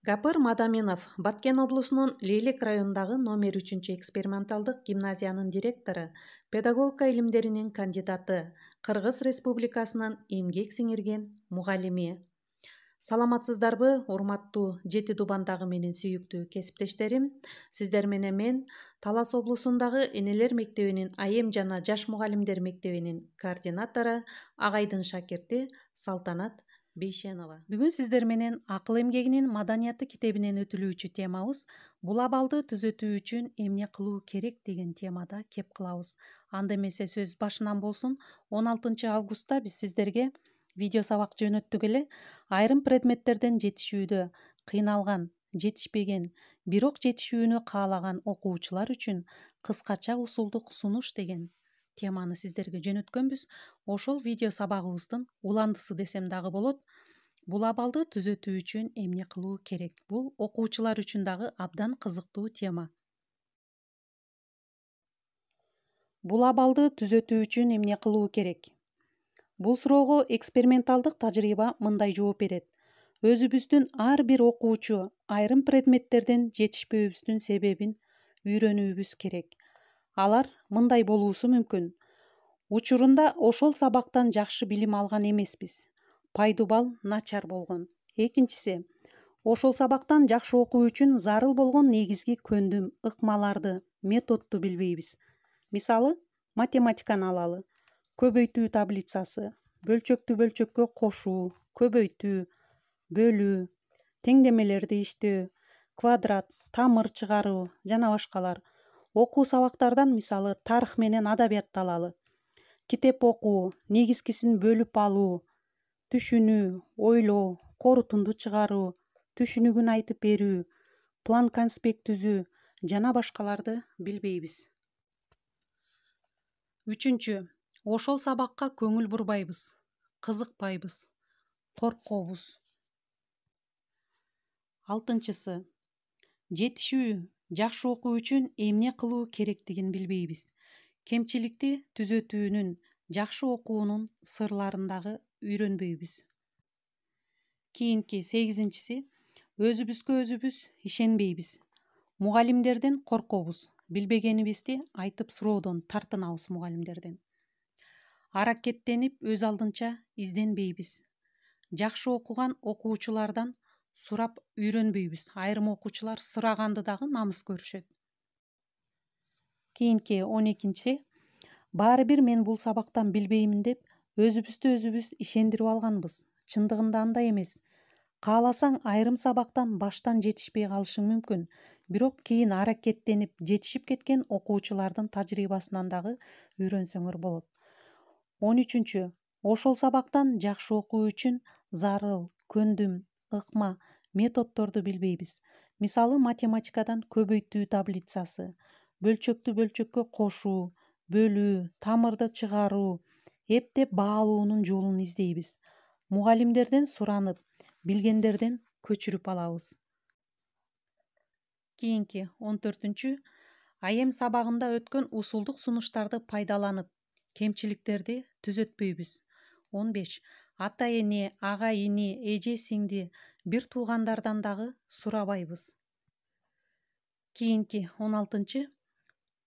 Гапыр Мадаминов Баткен облусунун Лейлек районундагы номер 3 эксперименталдык гимназиянын директору, педагогика илимдеринин кандидаты, Кыргыз Республикасынын эмгек сиңирген мугалими. Саламатсыздарбы, урматтуу Жети Дубандагы менин сүйүктүү кесиптештерим. Сиздер менен мен Талас облусундагы Энелер мектебинин айым жана жаш мугалимдер мектебинин координатору, агайдын шакирти Салтанат Бейшенова. Бүгүн сиздер менен акыл эмгегинин маданияты китебинен өтүлүүчү темабыз бул абалды түзөтүү үчүн эмне кылуу керек деген темада кеп кылабыз. Анда эмесе сөз башынан болсун. 16 августта биз сиздерге видео сабак жөнөттүк эле. Айрым предметтерден жетишүүдө кыйналган, жетишпеген, бирок жетишүүнү каалаган окуучулар үчүн кыскача усулдук сунуш деген теманы сиздерге жөнөткөнбүз. Ошол видео сабагыбыздын уландысы десем дагы болот. Бул абалды түзөтүү үчүн эмне кылуу керек? Бул окуучулар үчүн дагы абдан кызыктуу тема. Бул абалды түзөтүү үчүн эмне кылуу керек? Бул суроого эксперименталдык тажрыйба мындай жооп берет. Өзүбүздүн ар бир окуучу айрым предметтерден жетишпөөбүздүн себебин үйрөнүүбүз керек. Алар мындай болуусу мүмкүн. Учурунда ошол сабактан жакшы билим алган эмеспиз. Пайдубал начар болгон. Экинчиси, ошол сабактан жакшы окуу үчүн зарыл болгон негизги көндүм, ыкмаларды, методду билбейбиз. Мисалы, математиканы алалы. Көбөйтүү таблицасы, бөлчөктү бөлчөккө кошуу, көбөйтүү, бөлүү, теңдемелерди иштөө, квадрат, тамыр чыгаруу жана башкалар. Окуу сабактардан мисалы тарых менен адабиятты алалы. Китеп окуу, негизгисин бөлүп алуу, түшүнүү, ойлоо, корутунду чыгаруу, түшүнүгүн айтып берүү, план конспект түзүү жана башкаларды билбейбиз. Үчүнчү, ошол сабакка көңүл бурбайбыз, кызыкпайбыз, коркобуз. Алтынчысы, жетишүү, жакшы окуу үчүн эмне кылуу керектигин билбейбиз. Кемчиликти түзөтүүнүн, жакшы окуунун сырларын дагы үйрөнбөйбүз. Кийинки 8-си, өзүбүзгө өзүбүз ишенбейбиз. Мугалимдерден коркобуз. Билбегенибизди айтып суроодон тартынабыз мугалимдерден. Аракеттенип өз алдынча изденбейбиз. Жакшы окуган окуучулардан сурап үйрөнбөйбүз. Айрым окуучулар сураганды дагы намыс көрүшөт. Кийинки 12-си, баары бир мен бул сабактан билбеймин деп өзүбүздү өзүбүз ишендирип алганбыз. Чындыгында андай эмес. Кааласаң айрым сабактан баштан жетишпей калышың мүмкүн. Бирок кийин аракеттенип жетишип кеткен окуучулардын тажрыйбасынан дагы үйрөнсөңөр болот. 13-чү, ошол сабактан жакшы окуу үчүн зарыл, көндүм, ыкма, методдорду билбейбиз. Мисалы математикадан көбөйтүү таблицасы, бөлчөктү бөлчөккө кошуу, бөлүү, тамырды чыгаруу, эптеп баалоонун жолун издейбиз. Мугалимдерден суранып, билгендерден көчүрүп алабыз. Кийинки 14-чү, айым сабагында өткөн усулдук сунуштарды пайдаланып, кемчиликтерди түзөтпөйбүз. 15. Ата эне, ага ини, эже сиңди, бир туугандардан дагы сурабайбыз. Кийинки 16-чы,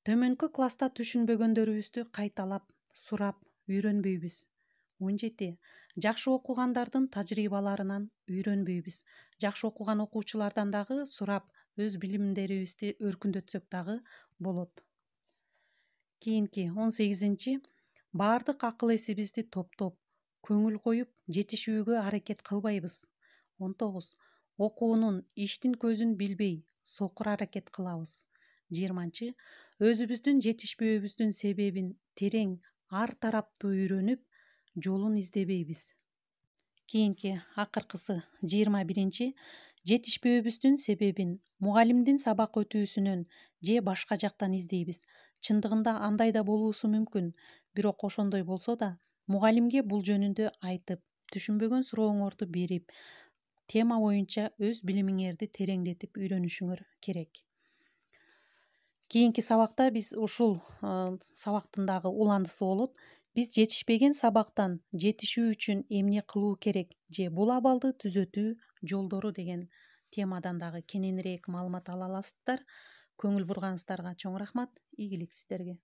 төмөнкү класста түшүнбөгөндөрүбүздү кайталап, сурап, үйрөнбөйбүз. 17. Жакшы окугандардын тажрыйбаларынан үйрөнбөйбүз. Жакшы окуган окуучулардан дагы сурап, өз билимдерибизди өркүндөтсөк дагы болот. Кийинки 18-чи, баардык акыл эсибизди топтоп, көңүл коюп, жетишүүгө аракет кылбайбыз. 19. Окуунун, иштин көзүн билбей, сокур аракет кылабыз. 20-чы, өзүбүздүн жетишпөөбүздүн себебин терең, ар тараптуу үйрөнүп, жолун издебейбиз. Кийинки акыркысы 21-чи, жетишпөөбүздүн себебин мугалимдин сабак өтүүсүнөн же башка жактан издейбиз. Чындыгында андай да болуусу мүмкүн, бирок ошондой болсо да, мугалимге бул жөнүндө айтып, түшүнбөгөн сурооңорду берип, тема боюнча өз билимиңерди тереңдетип үйрөнүшүңөр керек. Кийинки сабакта биз ушул сабактын дагы уландысы болот. Биз жетишпеген сабактан жетишүү үчүн эмне кылуу керек же бул абалды түзөтүү жолдору деген темадан дагы кененирээк маалымат ала аласыздар. Көңүл бурганыңыздарга чоң рахмат. Ийгилик сиздерге.